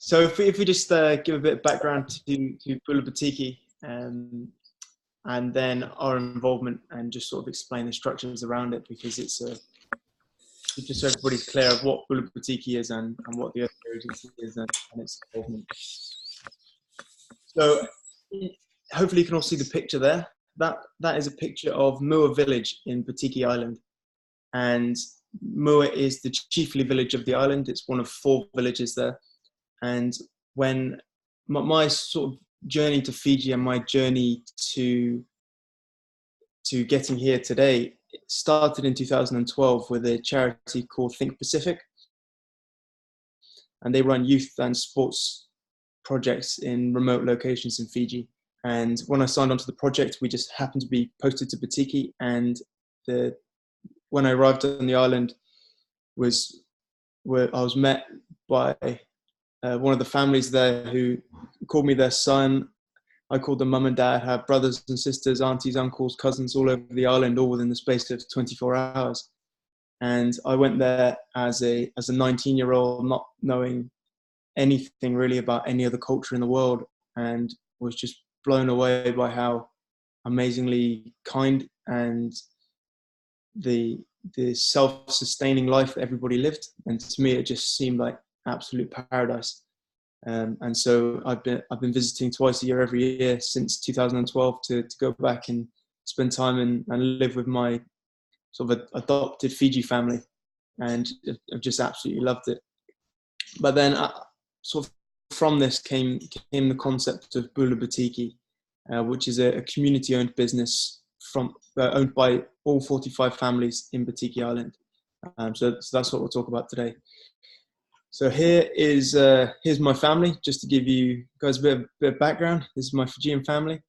So if we just give a bit of background to Bula Batiki, and then our involvement, and just sort of explain the structures around it, because it's just so everybody's clear of what Bula Batiki is and what the other agency is and its involvement. So hopefully you can all see the picture there. That is a picture of Mua village in Batiki Island. And Mua is the chiefly village of the island. It's one of 4 villages there. And when my sort of journey to Fiji and my journey to getting here today started in 2012 with a charity called Think Pacific. And they run youth and sports projects in remote locations in Fiji. And when I signed onto the project, we just happened to be posted to Batiki. And when I arrived on the island, I was met by one of the families there who called me their son. I called them mum and dad, had brothers and sisters, aunties, uncles, cousins all over the island, all within the space of 24 hours. And I went there as a 19-year-old, not knowing anything really about any other culture in the world, and was just blown away by how amazingly kind and the self-sustaining life that everybody lived. And to me, it just seemed like absolute paradise. And so I've been visiting twice a year every year since 2012 to go back and spend time and live with my sort of adopted Fiji family, and I've just absolutely loved it. But then sort of from this came the concept of Bula Batiki, which is a community-owned business owned by all 45 families in Batiki Island. So that's what we'll talk about today. So here's my family, just to give you guys a bit of background. This is my Fijian family,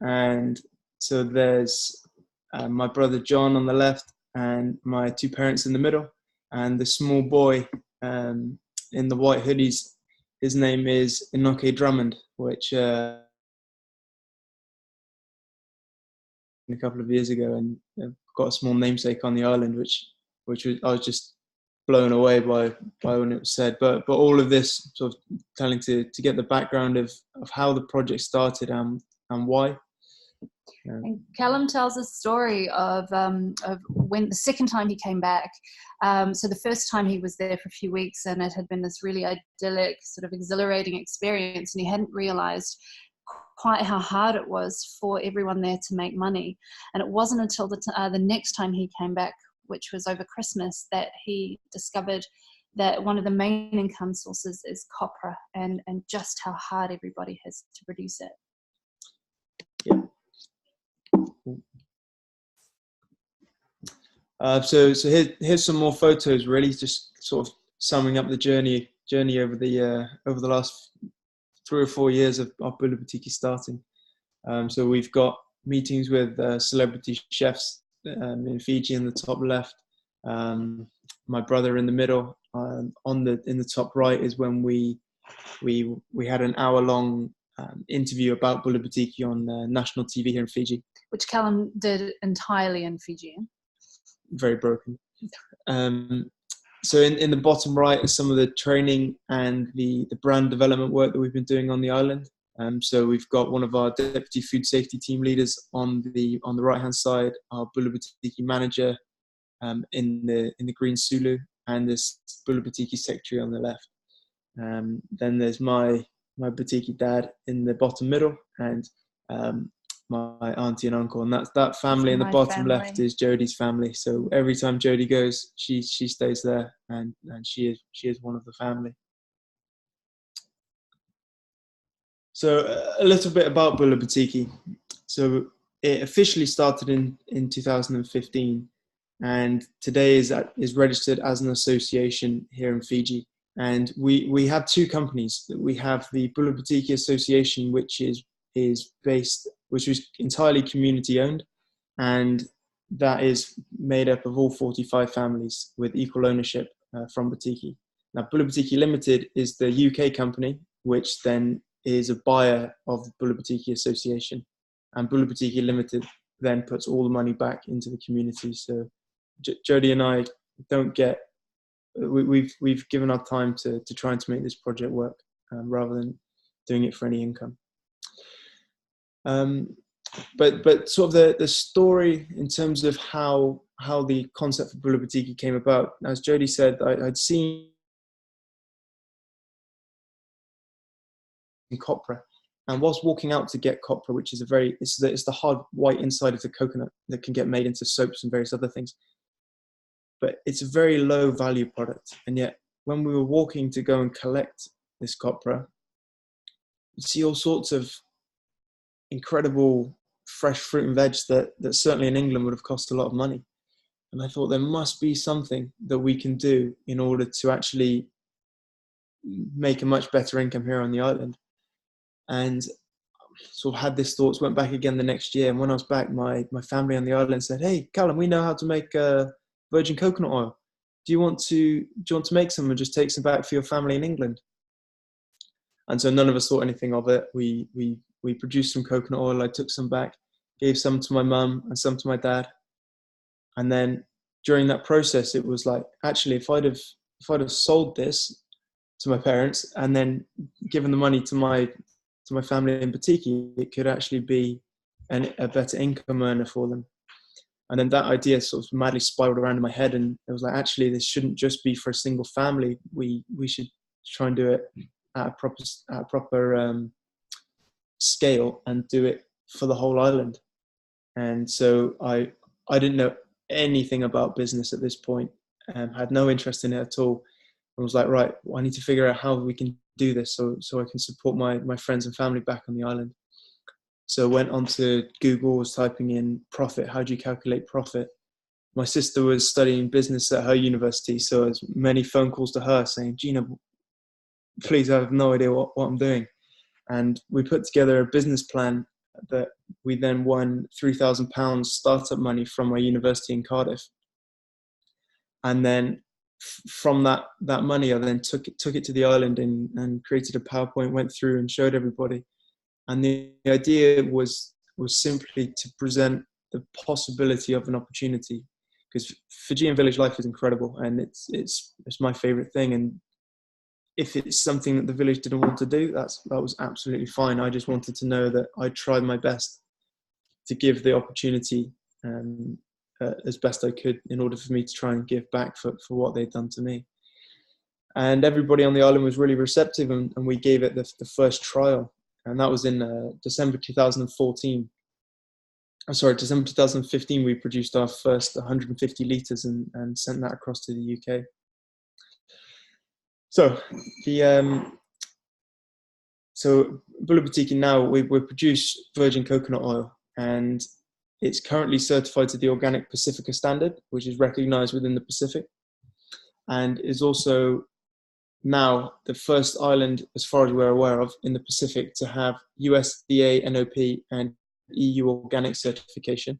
and so there's my brother John on the left, and my 2 parents in the middle, and the small boy in the white hoodies. His name is Inoke Drummond, which a couple of years ago, and got a small namesake on the island, which I was just blown away by when it was said. But all of this sort of telling to get the background of how the project started and why. And Callum tells a story of when the second time he came back. So the first time he was there for a few weeks, and it had been this really idyllic, sort of exhilarating experience, and he hadn't realized quite how hard it was for everyone there to make money. And it wasn't until the next time he came back, which was over Christmas, that he discovered that one of the main income sources is copra, and just how hard everybody has to produce it. Yeah. So here's some more photos, really, just sort of summing up the journey over the last 3 or 4 years of Bula Batiki starting. So we've got meetings with celebrity chefs in Fiji in the top left. My brother in the middle. In the top right is when we had an hour-long interview about Bula Batiki on national TV here in Fiji, which Callum did entirely in Fijian. Very broken. So in the bottom right is some of the training and the brand development work that we've been doing on the island. So we've got one of our deputy food safety team leaders on the right hand side, our Bula Batiki manager in the green Sulu, and this Bula Batiki secretary on the left. Then there's my Batiki dad in the bottom middle, and my auntie and uncle, and that family in the bottom left is Jodie's family. So every time Jodie goes, she stays there, and she is one of the family. So a little bit about Bula Batiki. So it officially started in 2015, and today is registered as an association here in Fiji. And we have 2 companies. We have the Bula Batiki Association, which is entirely community owned, and that is made up of all 45 families with equal ownership from Batiki. Now, Bula Batiki Limited is the UK company, which then is a buyer of the Bula Batiki Association, and Bula Batiki Limited then puts all the money back into the community. So Jodie and I don't get, we've given our time to trying to make this project work, rather than doing it for any income. But sort of the story in terms of how the concept for Bula Batiki came about, as Jody said, I'd seen in copra, and whilst walking out to get copra, which is it's the hard white inside of the coconut that can get made into soaps and various other things, but it's a very low value product. And yet when we were walking to go and collect this copra, you see all sorts of incredible fresh fruit and veg that certainly in England would have cost a lot of money. And I thought there must be something that we can do in order to actually make a much better income here on the island. And sort of had this thoughts, went back again the next year. And when I was back, my family on the island said, "Hey, Callum, we know how to make virgin coconut oil. Do you want to make some and just take some back for your family in England?" And so none of us thought anything of it. We produced some coconut oil. I took some back, gave some to my mum and some to my dad. And then during that process, it was like, actually, if I'd have sold this to my parents and then given the money to my family in Batiki, it could actually be a better income earner for them. And then that idea sort of madly spiraled around in my head, and it was like, actually, this shouldn't just be for a single family. We should try and do it at a proper scale and do it for the whole island. And so I didn't know anything about business at this point, had no interest in it at all. I was like, right, well, I need to figure out how we can do this so I can support my friends and family back on the island. So I went onto Google, was typing in profit. How do you calculate profit? My sister was studying business at her university, so as many phone calls to her saying, "Gina, please, I have no idea what I'm doing." And we put together a business plan that we then won £3,000 startup money from my university in Cardiff. And then from that money, I then took it to the island and created a PowerPoint, went through and showed everybody. And the idea was simply to present the possibility of an opportunity, because Fijian village life is incredible, and it's my favorite thing. And if it's something that the village didn't want to do, that was absolutely fine. I just wanted to know that I tried my best to give the opportunity as best I could in order for me to try and give back for what they'd done to me. And everybody on the island was really receptive, and we gave it the first trial. And that was in December 2014. Sorry, December 2015, we produced our first 150 litres and sent that across to the UK. So so Bula Batiki now, we produce virgin coconut oil, and it's currently certified to the Organic Pacifica standard, which is recognised within the Pacific, and is also now the first island, as far as we're aware of, in the Pacific to have USDA NOP and EU organic certification,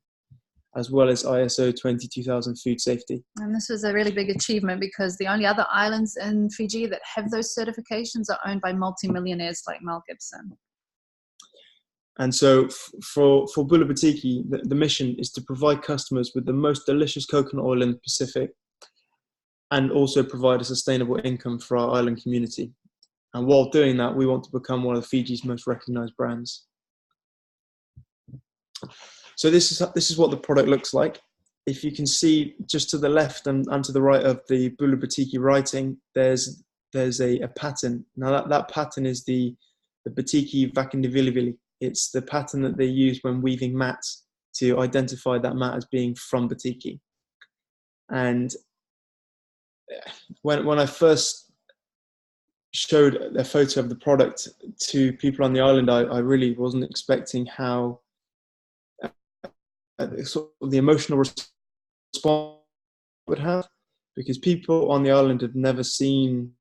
as well as ISO 22000 food safety. And this was a really big achievement, because the only other islands in Fiji that have those certifications are owned by multimillionaires like Mel Gibson. And so for Bula Batiki, the mission is to provide customers with the most delicious coconut oil in the Pacific, and also provide a sustainable income for our island community. And while doing that, we want to become one of Fiji's most recognized brands. So this is what the product looks like. If you can see just to the left and to the right of the Bula Batiki writing, there's a pattern. Now that pattern is the Batiki Vakindivili. It's the pattern that they use when weaving mats to identify that mat as being from Batiki. And when I first showed a photo of the product to people on the island, I really wasn't expecting how sort of the emotional response it would have, because people on the island had never seen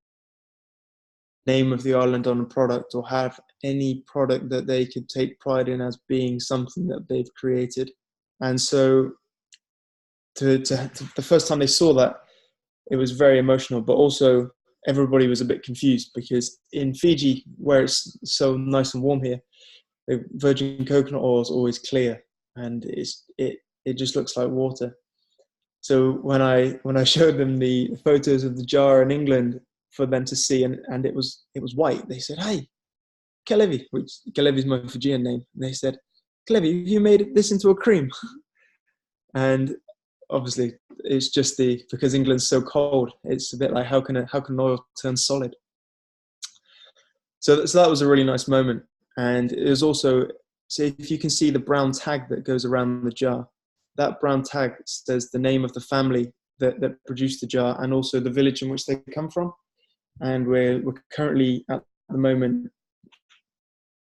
the name of the island on a product, or have any product that they could take pride in as being something that they've created. And so the first time they saw that, it was very emotional, but also everybody was a bit confused, because in Fiji, where it's so nice and warm here, the virgin coconut oil is always clear, and it just looks like water. So when I showed them the photos of the jar in England, for them to see, and it was white. They said, "Hey, Kelevi," which Kelevi is my Fijian name. And they said, "Kelevi, have you made this into a cream?" And obviously, it's just because England's so cold. It's a bit like how can oil turn solid? So that was a really nice moment, and it was also, so if you can see the brown tag that goes around the jar, that brown tag says the name of the family that produced the jar and also the village in which they come from. And we're currently at the moment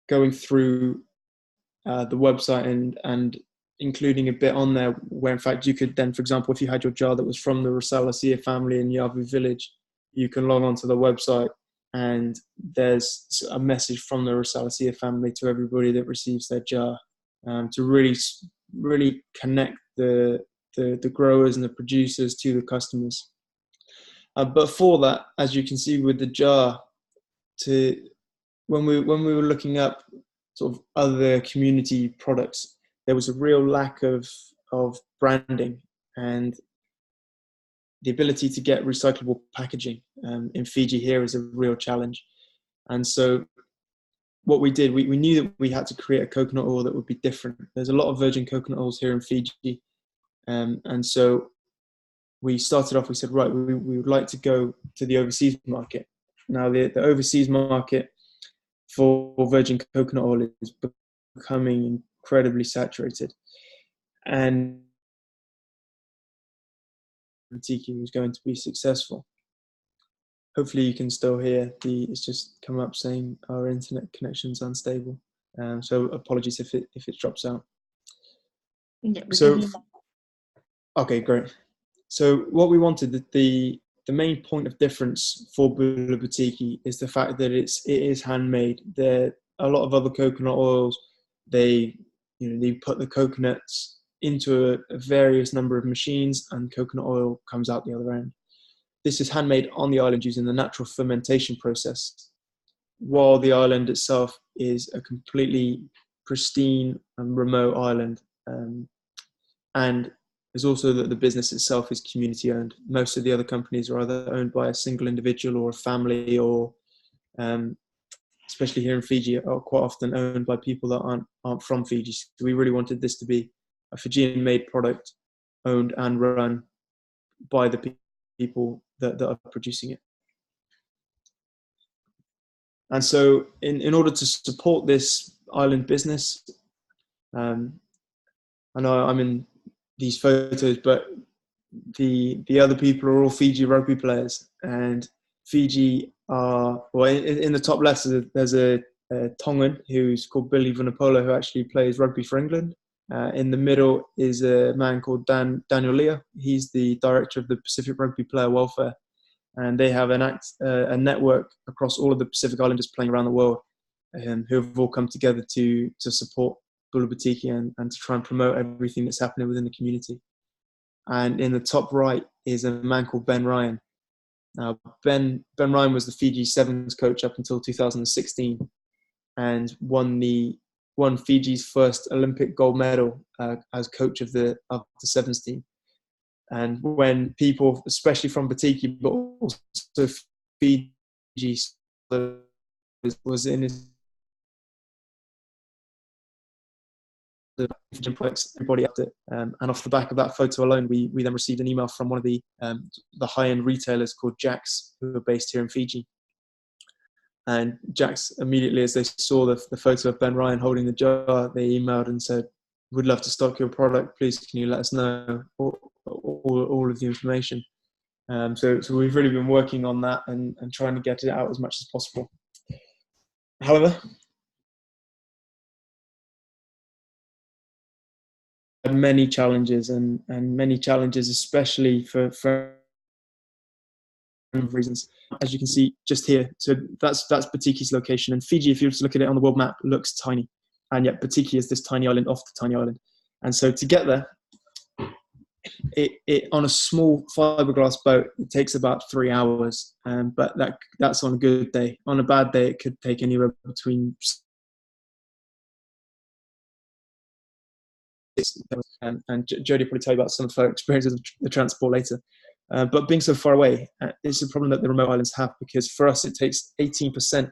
going through the website and including a bit on there where in fact you could then, for example, if you had your jar that was from the Rasalasia family in Yavu village, you can log on to the website and there's a message from the Rasalasia family to everybody that receives their jar, to really connect the growers and the producers to the customers. But for that, as you can see with the jar, when we were looking up sort of other community products, there was a real lack of branding and the ability to get recyclable packaging in Fiji here is a real challenge. And so what we did, we knew that we had to create a coconut oil that would be different. There's a lot of virgin coconut oils here in Fiji. And so we started off, we said, right, we would like to go to the overseas market. Now the overseas market for virgin coconut oil is becoming incredibly saturated. And Batiki was going to be successful. Hopefully you can still hear it's just come up saying our internet connection's unstable. So apologies if it drops out. Yeah, okay, great. So what we wanted, the main point of difference for Bula Batiki is the fact that it is handmade. There a lot of other coconut oils, they put the coconuts into a various number of machines and coconut oil comes out the other end. This is handmade on the island using the natural fermentation process, while the island itself is a completely pristine and remote island. And there's also that the business itself is community owned. Most of the other companies are either owned by a single individual or a family, or especially here in Fiji, are quite often owned by people that aren't from Fiji. So we really wanted this to be a Fijian-made product, owned and run by the people that are producing it. And so in order to support this island business, I know I'm in these photos, but the other people are all Fiji rugby players, and Fiji are, well, in the top left there's a Tongan who's called Billy Vunipola, who actually plays rugby for England. In the middle is a man called Daniel Leah. He's the director of the Pacific Rugby Player Welfare, and they have a network across all of the Pacific Islanders playing around the world, who have all come together to support Bula Batiki and to try and promote everything that's happening within the community. And in the top right is a man called Ben Ryan. Now, Ben Ryan was the Fiji Sevens coach up until 2016 and won Fiji's first Olympic gold medal as coach of the Sevens team. And when people, especially from Batiki, but also Fiji, was in his everybody up it, and off the back of that photo alone, we then received an email from one of the high-end retailers called Jack's, who are based here in Fiji. And Jack's, immediately as they saw the photo of Ben Ryan holding the jar, they emailed and said, "We'd love to stock your product. Please, can you let us know all of the information?" So we've really been working on that and trying to get it out as much as possible. However, many challenges and many challenges, especially for reasons. As you can see just here, so that's Batiki's location. And Fiji, if you just look at it on the world map, looks tiny, and yet Batiki is this tiny island off the tiny island. And so to get there, it on a small fiberglass boat, it takes about 3 hours. But that's on a good day. On a bad day, it could take anywhere between and Jodie will probably tell you about some of her experiences of the transport later. But being so far away, it's a problem that the remote islands have, because for us it takes 18%.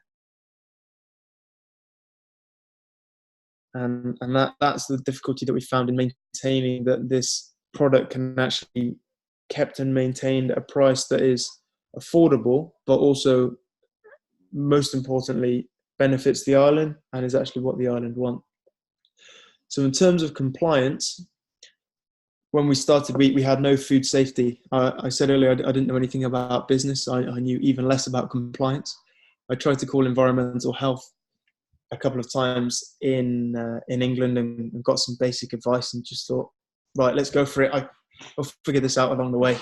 And that's the difficulty that we found in maintaining that this product can actually kept and maintained at a price that is affordable, but also, most importantly, benefits the island and is actually what the island want. So in terms of compliance, when we started, we had no food safety. I said earlier I didn't know anything about business. I knew even less about compliance. I tried to call environmental health a couple of times in England and got some basic advice, and just thought, right, let's go for it. I'll figure this out along the way.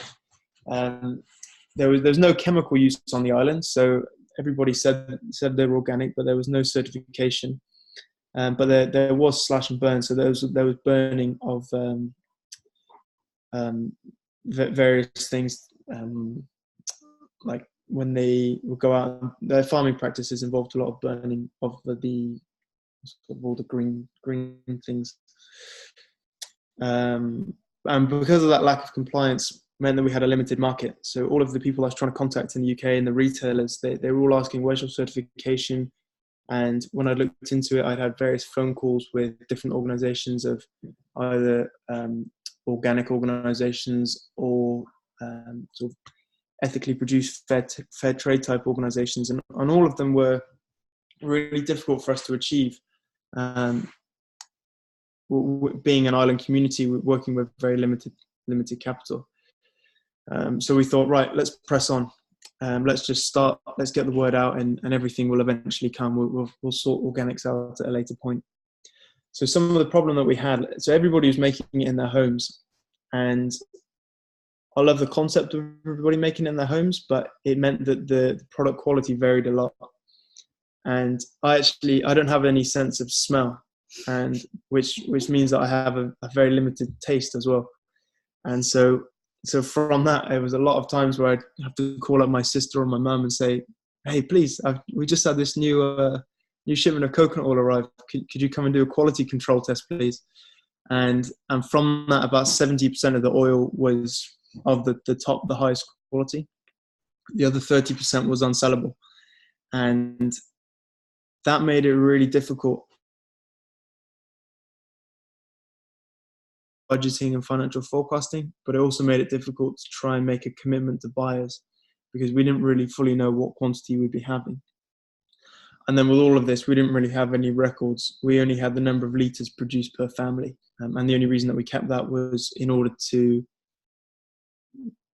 There was no chemical use on the island, so everybody said they were organic, but there was no certification. But there was slash and burn, so there was burning of various things, like when they would go out, their farming practices involved a lot of burning of all the green things. And because of that lack of compliance meant that we had a limited market. So all of the people I was trying to contact in the UK and the retailers, they were all asking, where's your certification? And when I looked into it, I'd had various phone calls with different organizations of either organic organizations or sort of ethically produced fair trade type organizations. And all of them were really difficult for us to achieve. Being an island community, working with very limited capital. So we thought, right, let's press on. Let's just start. Let's get the word out, and everything will eventually come. We'll sort organics out at a later point. So some of the problem that we had, so everybody was making it in their homes, and I love the concept of everybody making it in their homes, but it meant that the product quality varied a lot. And I don't have any sense of smell, and which means that I have a very limited taste as well. And so from that, there was a lot of times where I'd have to call up my sister or my mum and say, hey, please, we just had this new shipment of coconut oil arrive. Could you come and do a quality control test, please? And from that, about 70% of the oil was of the highest quality. The other 30% was unsellable. And that made it really difficult budgeting and financial forecasting, but it also made it difficult to try and make a commitment to buyers, because we didn't really fully know what quantity we'd be having. And then with all of this, we didn't really have any records. We only had the number of litres produced per family. And the only reason that we kept that was in order to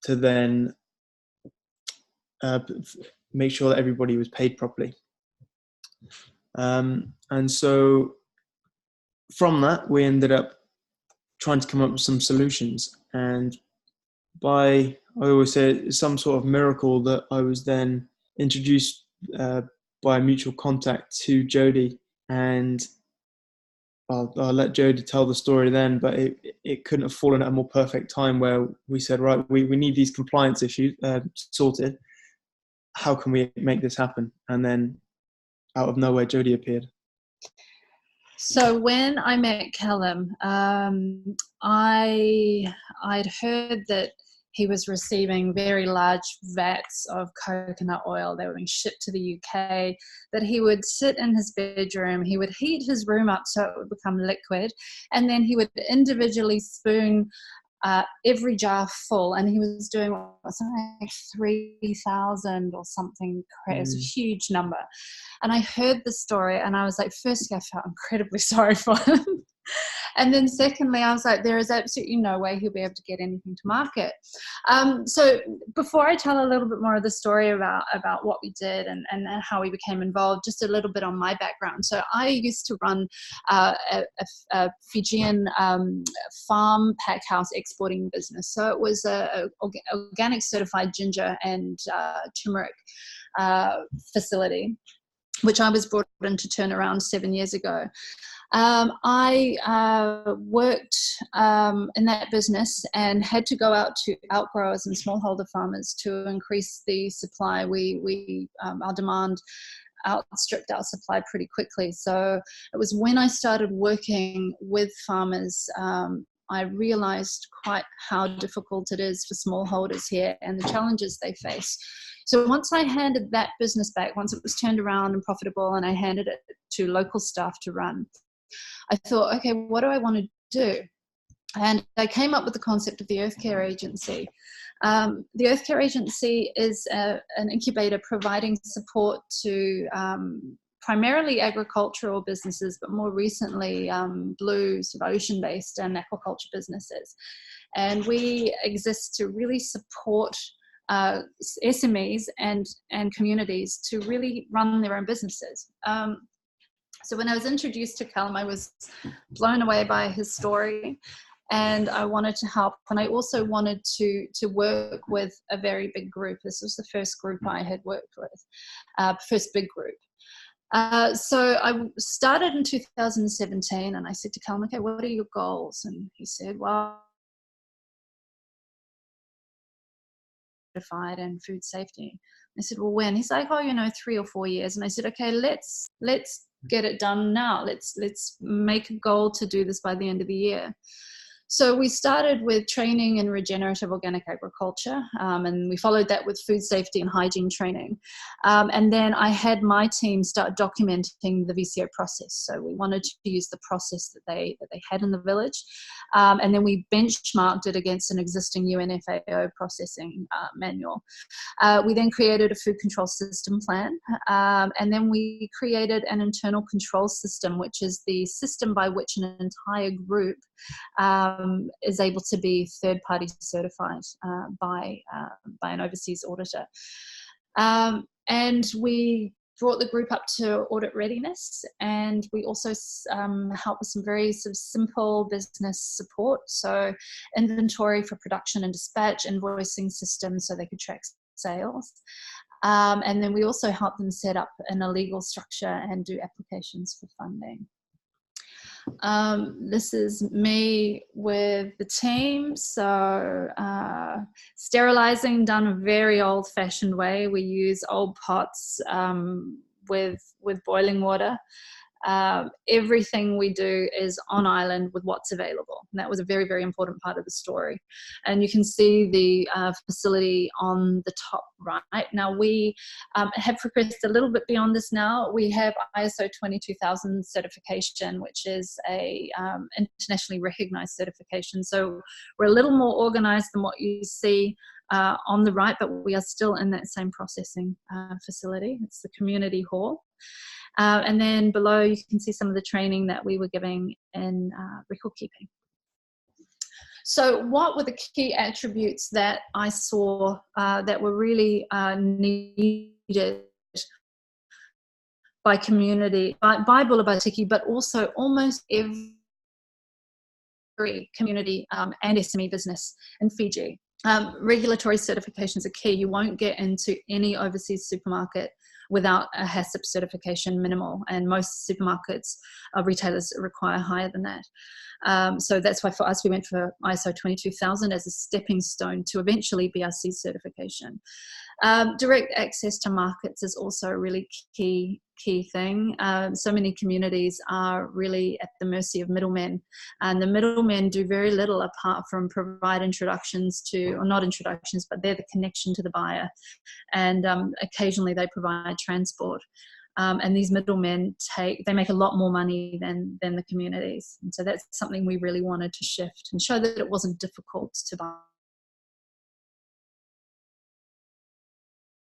then make sure that everybody was paid properly. And so from that, we ended up trying to come up with some solutions. And I always say it's some sort of miracle that I was then introduced by a mutual contact to Jody, and I'll let Jody tell the story then, but it couldn't have fallen at a more perfect time, where we said, right, we need these compliance issues sorted. How can we make this happen? And then out of nowhere, Jody appeared. So when I met Callum, I'd heard that he was receiving very large vats of coconut oil. They were being shipped to the UK, that he would sit in his bedroom, he would heat his room up so it would become liquid, and then he would individually spoon every jar full, and he was doing something like 3,000 or something. It was a huge number. And I heard the story, and I was like, firstly, I felt incredibly sorry for him. And then secondly, I was like, there is absolutely no way he'll be able to get anything to market. So before I tell a little bit more of the story about what we did and how we became involved, just a little bit on my background. So I used to run a Fijian farm pack house exporting business. So it was a organic certified ginger and turmeric facility, which I was brought in to turn around 7 years ago. I worked in that business and had to go out to outgrowers and smallholder farmers to increase the supply. Our demand outstripped our supply pretty quickly. So it was when I started working with farmers I realized quite how difficult it is for smallholders here and the challenges they face. So once I handed that business back, once it was turned around and profitable, and I handed it to local staff to run, I thought, okay, what do I want to do? And I came up with the concept of the Earth Care Agency. The Earth Care Agency is an incubator providing support to primarily agricultural businesses, but more recently blue, sort of ocean-based and aquaculture businesses. And we exist to really support SMEs and communities to really run their own businesses. So when I was introduced to Callum, I was blown away by his story, and I wanted to help. And I also wanted to work with a very big group. This was the first group I had worked with, first big group. So I started in 2017, and I said to Callum, okay, what are your goals? And he said, well, certified and food safety. I said, well, when? He's like, oh, 3 or 4 years. And I said, okay, let's get it done now. Let's make a goal to do this by the end of the year. So we started with training in regenerative organic agriculture, and we followed that with food safety and hygiene training. And then I had my team start documenting the VCO process. So we wanted to use the process that they had in the village. And then we benchmarked it against an existing UNFAO processing manual. We then created a food control system plan. And then we created an internal control system, which is the system by which an entire group is able to be third-party certified by an overseas auditor. And we brought the group up to audit readiness, and we also help with some very sort of simple business support. So inventory for production and dispatch, invoicing systems so they could track sales. And then we also help them set up an illegal structure and do applications for funding. This is me with the team. So sterilizing done a very old-fashioned way. We use old pots with boiling water. Everything we do is on island with what's available. And that was a very, very important part of the story. And you can see the facility on the top right. Now we have progressed a little bit beyond this now. We have ISO 22000 certification, which is a internationally recognized certification. So we're a little more organized than what you see on the right, but we are still in that same processing facility. It's the community hall. And then below you can see some of the training that we were giving in record keeping. So what were the key attributes that I saw that were really needed by community, by Bula Batiki, but also almost every community and SME business in Fiji? Regulatory certifications are key. You won't get into any overseas supermarket without a HACCP certification minimal, and most supermarkets, retailers require higher than that. So that's why for us we went for ISO 22000 as a stepping stone to eventually BRC certification. Direct access to markets is also a really key thing. So many communities are really at the mercy of middlemen, and the middlemen do very little apart from provide introductions to, or not introductions, but they're the connection to the buyer, and occasionally they provide transport. And these middlemen they make a lot more money than the communities, and so that's something we really wanted to shift and show that it wasn't difficult to buy.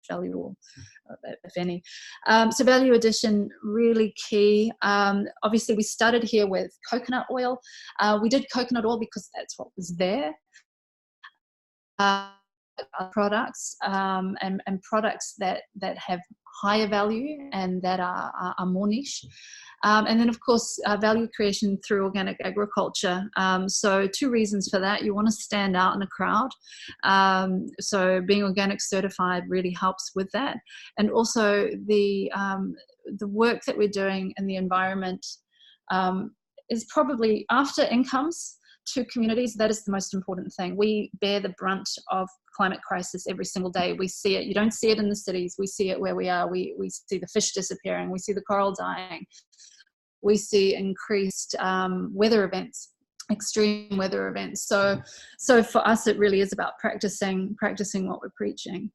Value, if any. So value addition, really key. Obviously we started here with coconut oil. We did coconut oil because that's what was there. Products and products that have higher value and that are more niche. And then of course value creation through organic agriculture. So 2 reasons for that. You want to stand out in a crowd. So being organic certified really helps with that. And also the work that we're doing in the environment is probably, after incomes to communities, that is the most important thing. We bear the brunt of climate crisis every single day. We see it. You don't see it in the cities. We see it where we are. We see the fish disappearing. We see the coral dying. We see increased weather events. extreme weather events. So for us, it really is about practicing what we're preaching.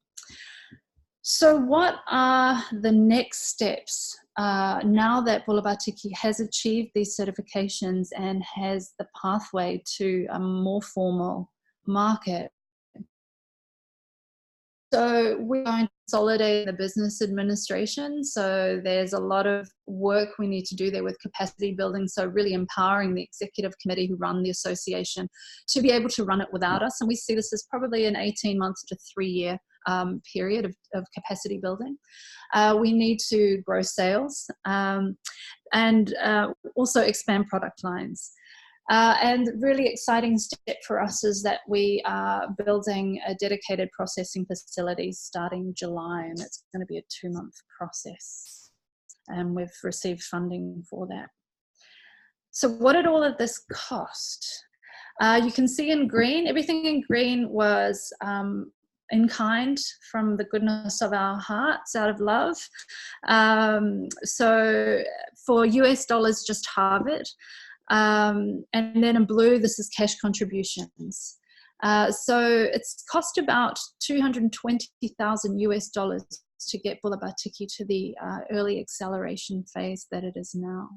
So what are the next steps now that Bula Batiki has achieved these certifications and has the pathway to a more formal market? So we're going to consolidate the business administration. So there's a lot of work we need to do there with capacity building. So really empowering the executive committee who run the association to be able to run it without us. And we see this as probably an 18 months to 3 year period of capacity building. We need to grow sales and also expand product lines. And really exciting step for us is that we are building a dedicated processing facility starting July, and it's going to be a 2-month process. And we've received funding for that. So what did all of this cost? You can see in green, everything in green was in kind from the goodness of our hearts, out of love. So for US dollars, just halve it. And then in blue, this is cash contributions. So it's cost about 220,000 US dollars to get Bula Batiki to the early acceleration phase that it is now.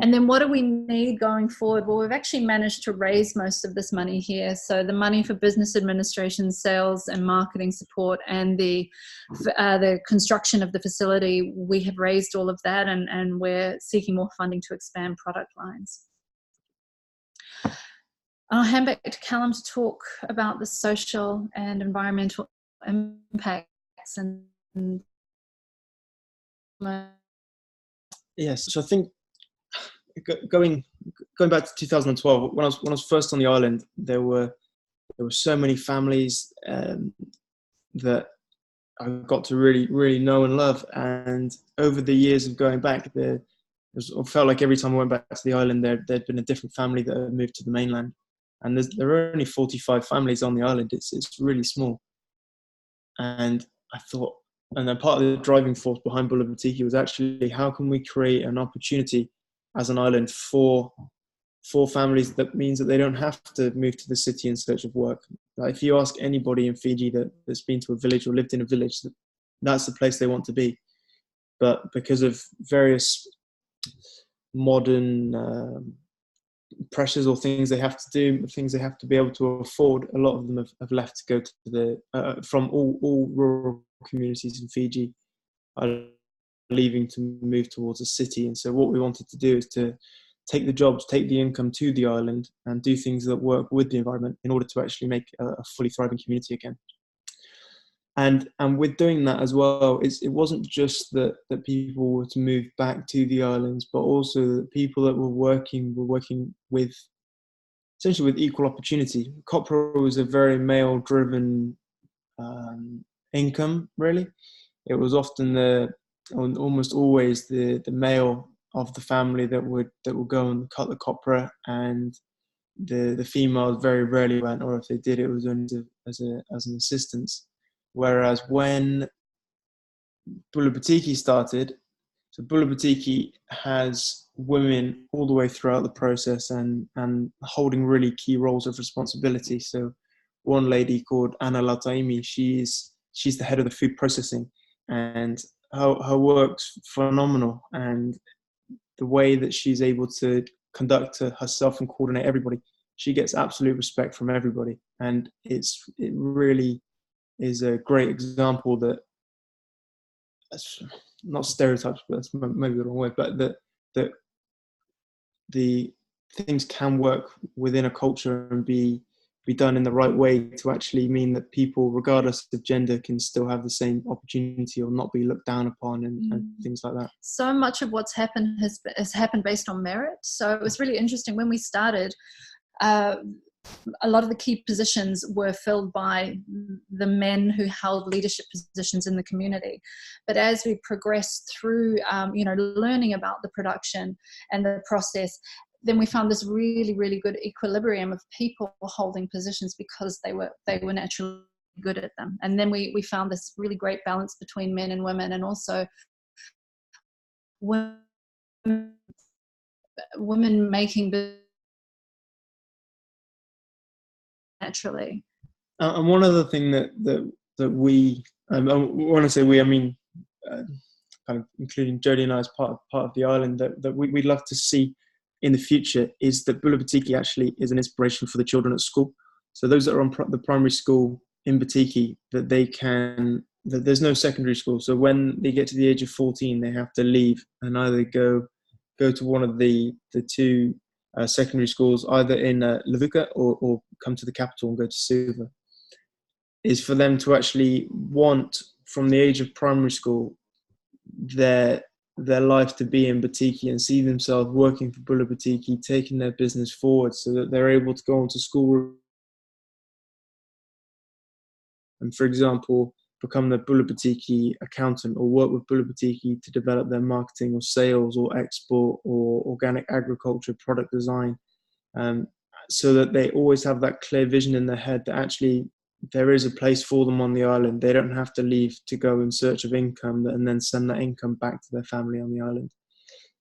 And then what do we need going forward? Well, we've actually managed to raise most of this money here. So the money for business administration, sales and marketing support, and the construction of the facility, we have raised all of that, and we're seeking more funding to expand product lines. I'll hand back to Callum to talk about the social and environmental impacts. Yes, so I think going back to 2012, when I was first on the island, there were so many families that I got to really know and love. And over the years of going back, it felt like every time I went back to the island, there'd been a different family that had moved to the mainland. And there are only 45 families on the island. It's really small. And I thought, and then part of the driving force behind Bula Batiki was actually, how can we create an opportunity as an island for families that means that they don't have to move to the city in search of work. Like if you ask anybody in Fiji that's been to a village or lived in a village, that's the place they want to be. But because of various modern pressures or things they have to do, things they have to be able to afford, a lot of them have left to go to the from all rural communities in Fiji are leaving to move towards a city. And so what we wanted to do is to take the jobs, take the income to the island, and do things that work with the environment in order to actually make a fully thriving community again. And with doing that as well, it wasn't just that people were to move back to the islands, but also the people that were working with essentially with equal opportunity. Copra was a very male-driven income, really. It was often almost always the male of the family that would go and cut the copra, and the females very rarely went, or if they did, it was only as an assistance. Whereas when Bula Batiki started, so Bula Batiki has women all the way throughout the process and holding really key roles of responsibility. So one lady called Anna Lataimi, she's the head of the food processing, and her work's phenomenal, and the way that she's able to conduct herself and coordinate everybody, she gets absolute respect from everybody. And it really is a great example that, not stereotypes, but that's maybe the wrong way, but that the things can work within a culture and be done in the right way to actually mean that people, regardless of gender, can still have the same opportunity or not be looked down upon and things like that. So much of what's happened has happened based on merit. So it was really interesting when we started. A lot of the key positions were filled by the men who held leadership positions in the community. But as we progressed through, learning about the production and the process, then we found this really, really good equilibrium of people holding positions because they were naturally good at them. And then we found this really great balance between men and women, and also women making naturally. And one other thing that we, when I say we, I mean kind of including Jodie and I as part of the island, that we'd love to see in the future is that Bula Batiki actually is an inspiration for the children at school. So those that are on the primary school in Batiki, that there's no secondary school. So when they get to the age of 14, they have to leave and either go to one of the two secondary schools, either in Levuka or come to the capital and go to Suva. Is for them to actually want, from the age of primary school, their life to be in Batiki and see themselves working for Bula Batiki, taking their business forward so that they're able to go on to school and, for example, become the Bula Batiki accountant or work with Bula Batiki to develop their marketing or sales or export or organic agriculture product design, so that they always have that clear vision in their head that actually there is a place for them on the island. They don't have to leave to go in search of income and then send that income back to their family on the island.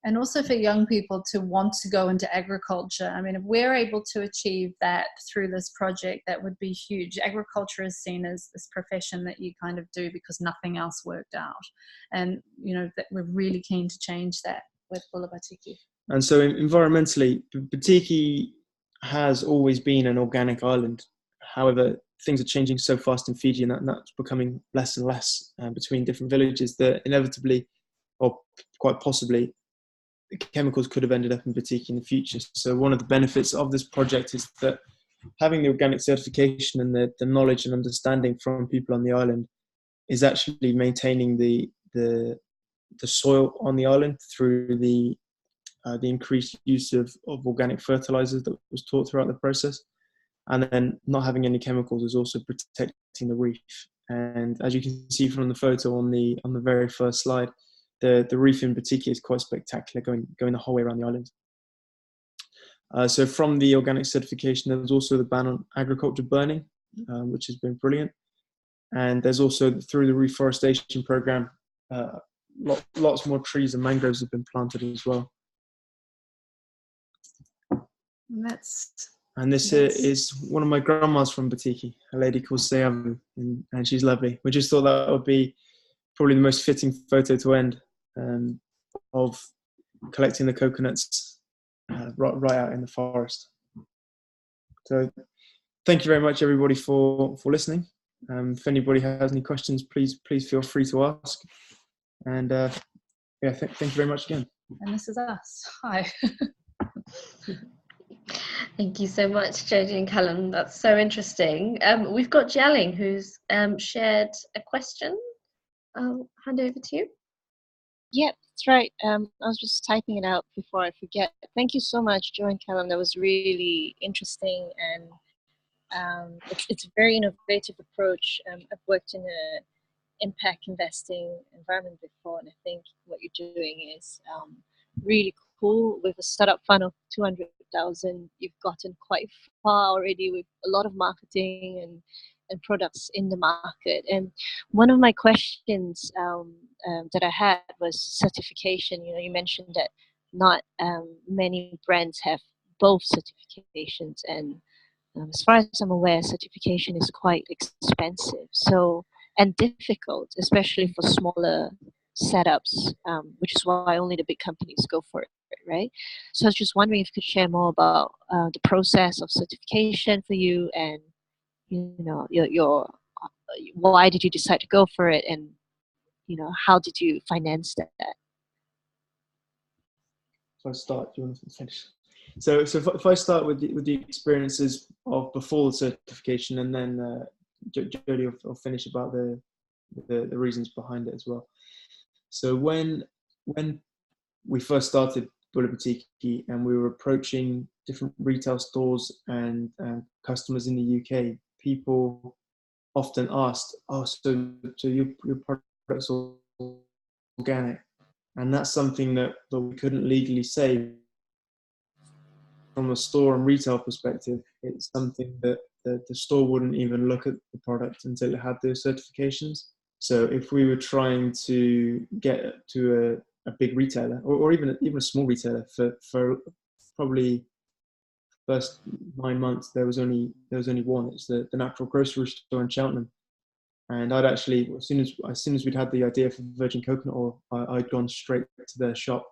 And also for young people to want to go into agriculture. I mean, if we're able to achieve that through this project, that would be huge. Agriculture is seen as this profession that you kind of do because nothing else worked out. And, you know, that we're really keen to change that with Bula Batiki. And so environmentally, Batiki has always been an organic island. However, things are changing so fast in Fiji, and that's becoming less and less between different villages, that inevitably, or quite possibly, chemicals could have ended up in Batiki in the future. So one of the benefits of this project is that having the organic certification and the knowledge and understanding from people on the island is actually maintaining the soil on the island through the increased use of organic fertilizers that was taught throughout the process. And then not having any chemicals is also protecting the reef. And as you can see from the photo on the very first slide, the reef in Batiki is quite spectacular, going the whole way around the island. So from the organic certification, there's also the ban on agriculture burning, which has been brilliant. And there's also, through the reforestation program, lots more trees and mangroves have been planted as well. And this is one of my grandmas from Batiki, a lady called Seyavu, and she's lovely. We just thought that would be probably the most fitting photo to end, of collecting the coconuts right out in the forest. So thank you very much, everybody, for listening. If anybody has any questions, please feel free to ask. And thank you very much again. And this is us. Hi. Thank you so much, Jodie and Callum. That's so interesting. We've got Jialing, who's shared a question. I'll hand over to you. Yep, that's right. I was just typing it out before I forget. Thank you so much, Joe and Callum. That was really interesting, and it's a very innovative approach. I've worked in a impact investing environment before, and I think what you're doing is really cool. With a startup fund of 200,000, you've gotten quite far already with a lot of marketing and products in the market. And one of my questions that I had was certification. You know, you mentioned that not many brands have both certifications, and as far as I'm aware, certification is quite expensive, and difficult, especially for smaller setups, which is why only the big companies go for it, right? So I was just wondering if you could share more about the process of certification for you, and you know, your why did you decide to go for it, and you know, how did you finance that? So I start. Do you want to finish? So if I start with the experiences of before the certification, and then Jodie will finish about the reasons behind it as well. So when we first started Bula Batiki and we were approaching different retail stores and customers in the UK, people often asked, "Oh, so your product's organic?" And that's something that we couldn't legally say from a store and retail perspective. It's something that the store wouldn't even look at the product until it had those certifications. So if we were trying to get to a big retailer or even a small retailer for probably first 9 months there was only one. It's the natural grocery store in Cheltenham. And I'd actually, as soon as we'd had the idea for virgin coconut oil, I'd gone straight to their shop,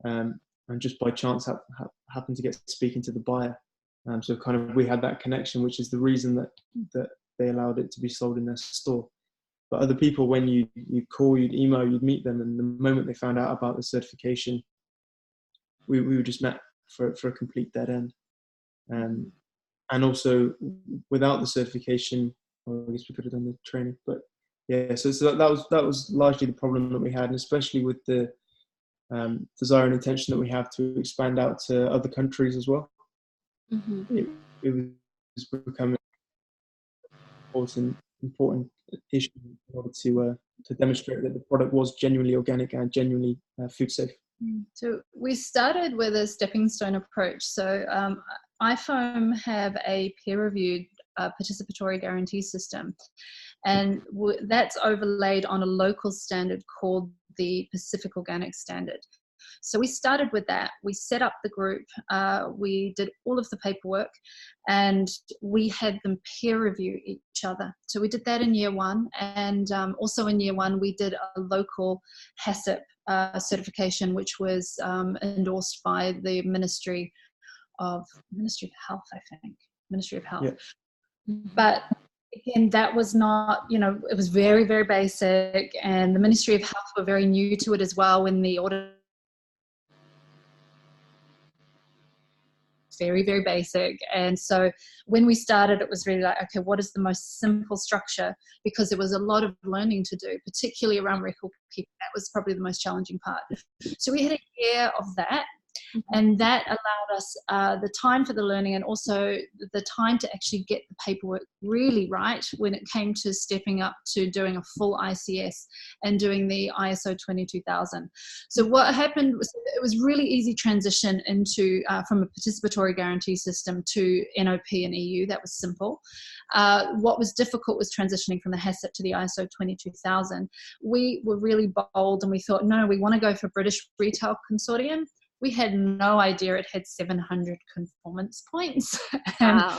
and just by chance happened to get speaking to the buyer. So kind of we had that connection, which is the reason that they allowed it to be sold in their store. But other people, when you call, you'd email, you'd meet them, and the moment they found out about the certification, we were just met for a complete dead end. And also, without the certification, well, I guess we could have done the training. But yeah, so that was largely the problem that we had, and especially with the desire and intention that we have to expand out to other countries as well. Mm-hmm. It was becoming an important issue in order to demonstrate that the product was genuinely organic and genuinely food safe. So we started with a stepping stone approach. So IFOAM have a peer-reviewed participatory guarantee system, and that's overlaid on a local standard called the Pacific Organic Standard. So we started with that. We set up the group, we did all of the paperwork, and we had them peer review each other. So we did that in year one, and also in year one we did a local HACCP certification, which was endorsed by the Ministry of Health, I think. Ministry of Health. Yeah. But again, that was not, it was very, very basic, and the Ministry of Health were very new to it as well when the audit. Very, very basic. And so when we started, it was really like, okay, what is the most simple structure? Because there was a lot of learning to do, particularly around record keeping. That was probably the most challenging part. So we had a year of that, and that allowed us the time for the learning, and also the time to actually get the paperwork really right when it came to stepping up to doing a full ICS and doing the ISO 22000. So what happened was it was really easy transition into from a participatory guarantee system to NOP and EU. That was simple. What was difficult was transitioning from the HACCP to the ISO 22000. We were really bold, and we thought, no, we want to go for British Retail Consortium. We had no idea it had 700 conformance points. Wow.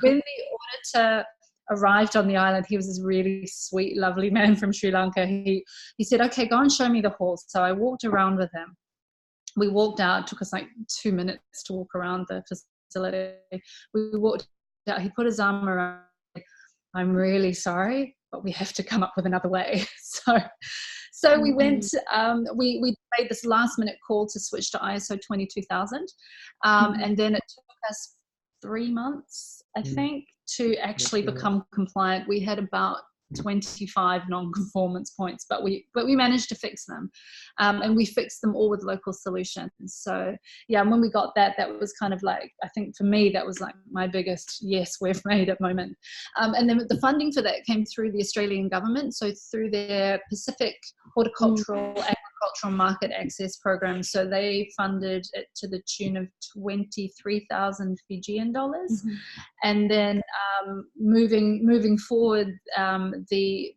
When the auditor arrived on the island, he was this really sweet, lovely man from Sri Lanka. He said, okay, go and show me the hall. So I walked around with him. We walked out. It took us like 2 minutes to walk around the facility. We walked out. He put his arm around me. I'm really sorry, but we have to come up with another way. So we went, we made this last minute call to switch to ISO 22000. And then it took us 3 months, I think, to actually become compliant. We had about 25 non-conformance points, but we managed to fix them, and we fixed them all with local solutions. So yeah, and when we got that was kind of like, I think for me that was like my biggest yes we've made at the moment. And then the funding for that came through the Australian government, so through their Pacific Horticultural Agricultural Market Access Program. So they funded it to the tune of 23,000 Fijian dollars. And then moving forward, the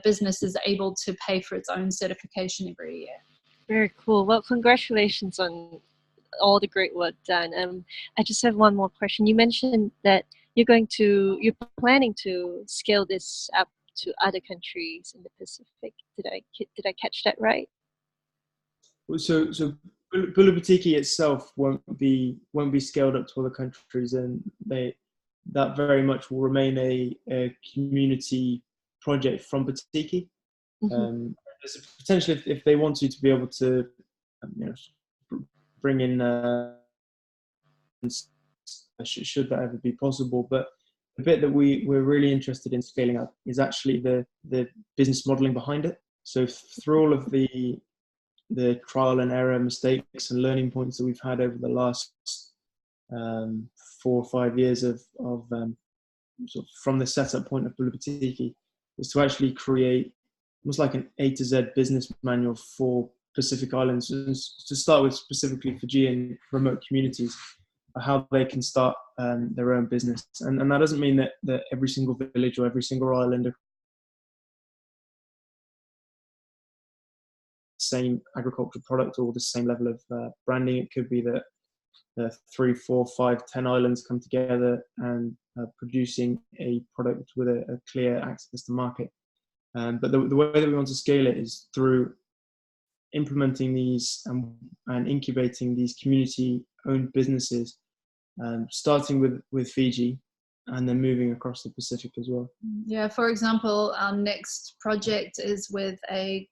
business is able to pay for its own certification every year. Very cool. Well, congratulations on all the great work done. I just have one more question. You mentioned that you're planning to scale this up to other countries in the Pacific. Did I catch that right? So Bula Batiki itself won't be scaled up to other countries, and that very much will remain a community project from Batiki. There's a potential if they want to be able to bring in should that ever be possible. But the bit that we're really interested in scaling up is actually the business modeling behind it. So through all of the trial and error, mistakes and learning points that we've had over the last 4 or 5 years of sort of from the setup point of Bula Batiki, is to actually create almost like an A to Z business manual for Pacific Islands, to start with specifically Fijian remote communities, how they can start their own business. And that doesn't mean that every single village or every single island same agricultural product or the same level of branding. It could be that 3, 4, 5, 10 islands come together and producing a product with a clear access to market. But the way that we want to scale it is through implementing these and incubating these community-owned businesses, starting with Fiji, and then moving across the Pacific as well. Yeah, for example, our next project is with a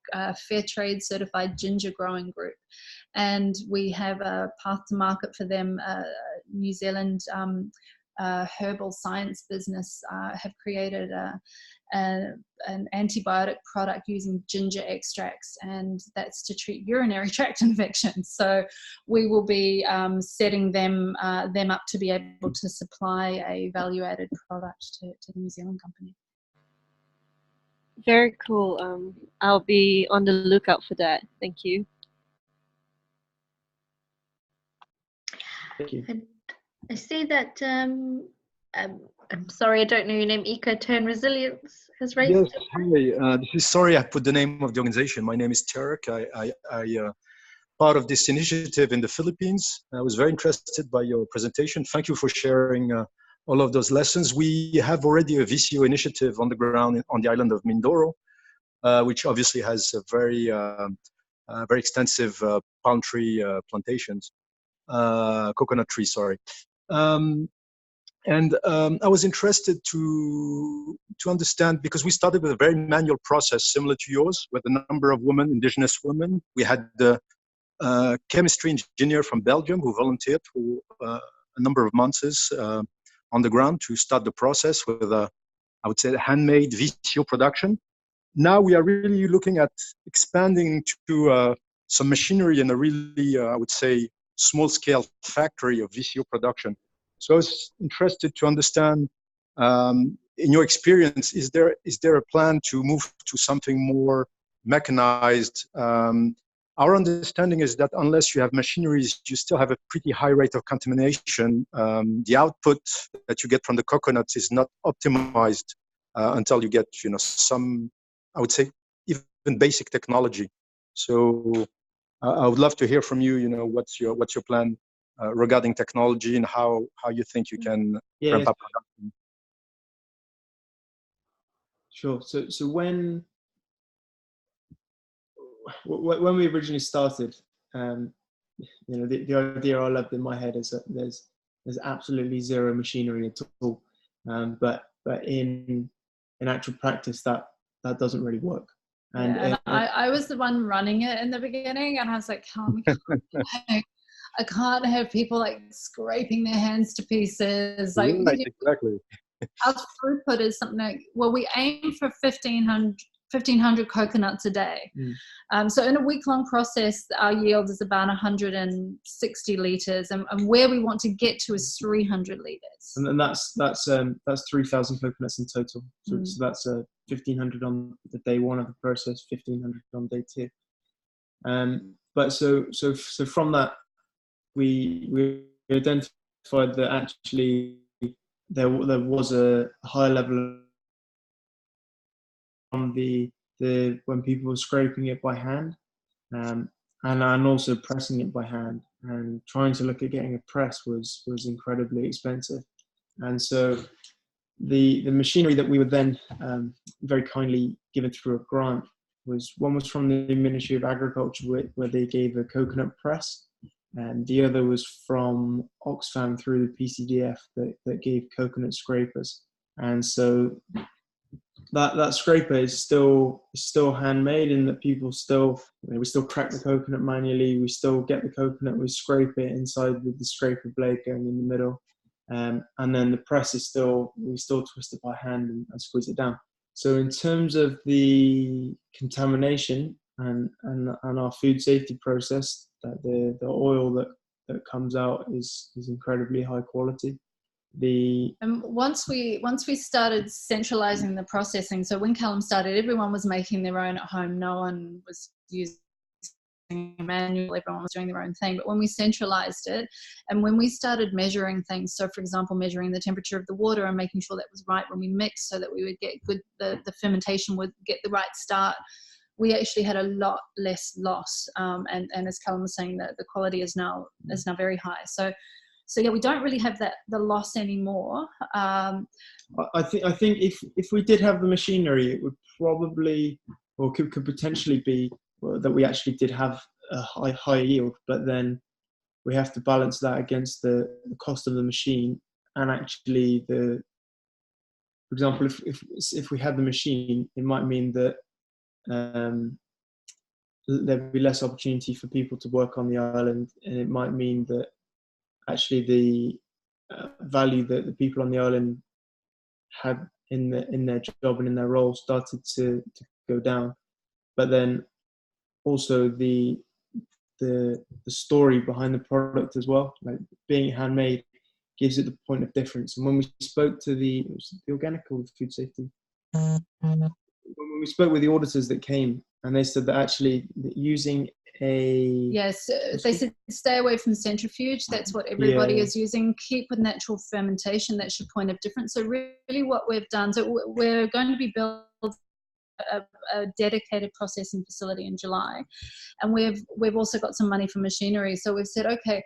fair trade certified ginger growing group, and we have a path to market for them. New Zealand herbal science business have created an antibiotic product using ginger extracts, and that's to treat urinary tract infections. So we will be setting them up to be able to supply a value-added product to the New Zealand company. Very cool. I'll be on the lookout for that. Thank you. Thank you. And I see that I'm sorry, I don't know your name. Eco-Turn Resilience has raised. Yes, hi. This is, sorry, I put the name of the organization. My name is Tarek. I part of this initiative in the Philippines. I was very interested by your presentation. Thank you for sharing all of those lessons. We have already a VCO initiative on the ground on the island of Mindoro, which obviously has a very extensive palm tree plantations, coconut trees, sorry. And I was interested to understand, because we started with a very manual process similar to yours, with a number of women, indigenous women. We had the chemistry engineer from Belgium who volunteered for a number of months on the ground to start the process with I would say, a handmade VCO production. Now we are really looking at expanding to some machinery and a really, I would say, small-scale factory of VCO production. So I was interested to understand, in your experience, is there a plan to move to something more mechanized? Our understanding is that unless you have machineries, you still have a pretty high rate of contamination. The output that you get from the coconuts is not optimized until you get, some, I would say, even basic technology. So I would love to hear from you. What's your plan regarding technology, and how you think you can ramp up production? Sure. So when we originally started, the idea I loved in my head is that there's absolutely zero machinery at all, but in actual practice that doesn't really work. And I was the one running it in the beginning, and I was like, I can't have people like scraping their hands to pieces. Like, right, exactly. Our throughput is something like, well, we aim for 1,500 coconuts a day. So in a week-long process, our yield is about 160 litres, and where we want to get to is 300 litres. And then that's 3,000 coconuts in total. So that's 1,500 on the day one of the process, 1,500 on day two. But so from that, we identified that actually there was a higher level from the when people were scraping it by hand, and also pressing it by hand, and trying to look at getting a press was incredibly expensive. And so the machinery that we were then very kindly given through a grant was from the Ministry of Agriculture, where they gave a coconut press, and the other was from Oxfam through the PCDF that gave coconut scrapers. And so that scraper is still handmade, in that people still, we still crack the coconut manually, we still get the coconut, we scrape it inside with the scraper blade going in the middle, and then the press is we still twist it by hand and squeeze it down. So in terms of the contamination and our food safety process, that the oil that comes out is incredibly high quality. Once we started centralizing the processing, so when Callum started, everyone was making their own at home. No one was using a manual, everyone was doing their own thing. But when we centralized it, and when we started measuring things, so for example, measuring the temperature of the water and making sure that was right when we mixed, so that we would get the fermentation would get the right start we actually had a lot less loss. And as Callum was saying, that the quality is now very high. So yeah, we don't really have the loss anymore. I think if we did have the machinery, it would probably, or could potentially be, that we actually did have a high yield, but then we have to balance that against the cost of the machine, and actually for example, if we had the machine, it might mean that there'd be less opportunity for people to work on the island, and it might mean that actually the value that the people on the island had in their job and in their role started to go down. But then also the story behind the product as well, like being handmade, gives it the point of difference. And when we spoke to the organic or the food safety, when we spoke with the auditors that came, and they said that actually using yes, they said stay away from centrifuge. That's what everybody is using. Keep with natural fermentation. That's your point of difference. So really what we've done, so we're going to be building a dedicated processing facility in July, and we've also got some money for machinery. So we've said, okay,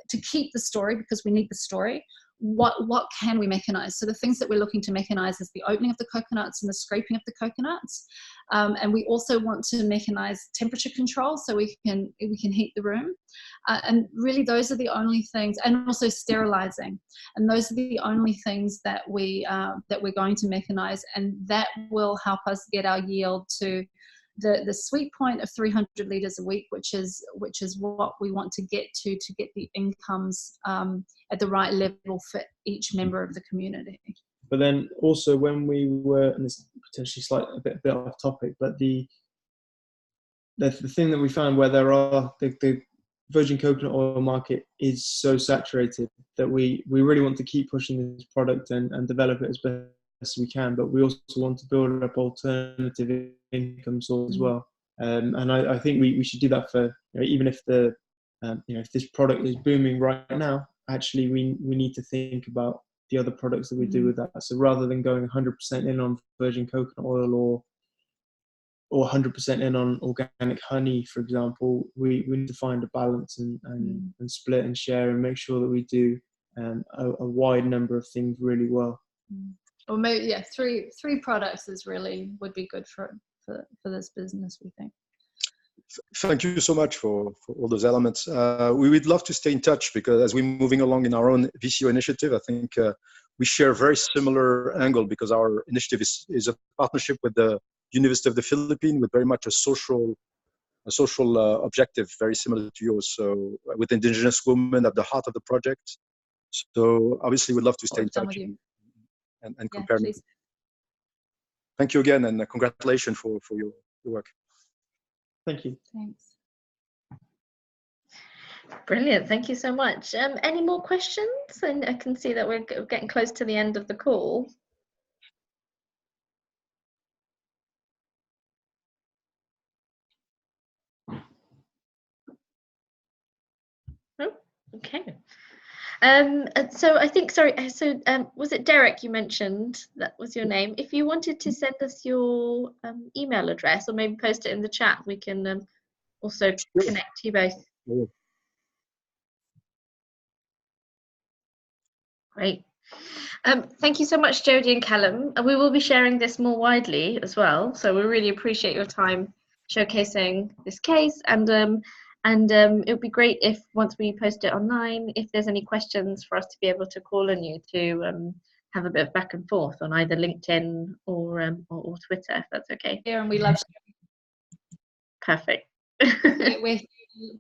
to keep the story, because we need the story, what can we mechanize? So the things that we're looking to mechanize is the opening of the coconuts and the scraping of the coconuts, and we also want to mechanize temperature control so we can heat the room, and really those are the only things, and also sterilizing, and those are the only things that we're going to mechanize, and that will help us get our yield to the sweet point of 300 litres a week, which is what we want to get the incomes at the right level for each member of the community. But then also when we were, and this is potentially a bit off topic, but the thing that we found where there are the virgin coconut oil market is so saturated that we really want to keep pushing this product and develop it as best as we can, but we also want to build up alternative income source as well. And I think we should do that for, even if if this product is booming right now, actually we need to think about the other products that we do with that. So rather than going 100% in on virgin coconut oil or 100% in on organic honey, for example, we need to find a balance and split and share and make sure that we do a wide number of things really well. Or maybe three products would be good for this business, we think. Thank you so much for all those elements. We would love to stay in touch, because as we're moving along in our own VCO initiative, I think we share a very similar angle, because our initiative is a partnership with the University of the Philippines, with very much a social objective, very similar to yours. So with indigenous women at the heart of the project. So obviously we'd love to stay in touch and compare. Please. Thank you again, and congratulations for your work. Thank you. Thanks. Brilliant. Thank you so much. Any more questions? And I can see that we're getting close to the end of the call. Oh, okay. So I think, sorry, so was it Derek you mentioned? That was your name. If you wanted to send us your email address, or maybe post it in the chat, we can also connect you both. Yeah. Great. Thank you so much, Jodie and Callum. And we will be sharing this more widely as well. So we really appreciate your time showcasing this case, and it would be great if, once we post it online, if there's any questions, for us to be able to call on you to have a bit of back and forth on either LinkedIn or Twitter, if that's okay. Yeah, and we love Perfect. we're sharing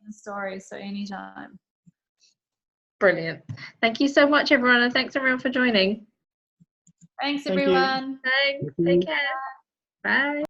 the stories, so anytime. Brilliant. Thank you so much, everyone, and thanks everyone for joining. Thanks, Thank you. everyone. Thanks. Take care. Bye.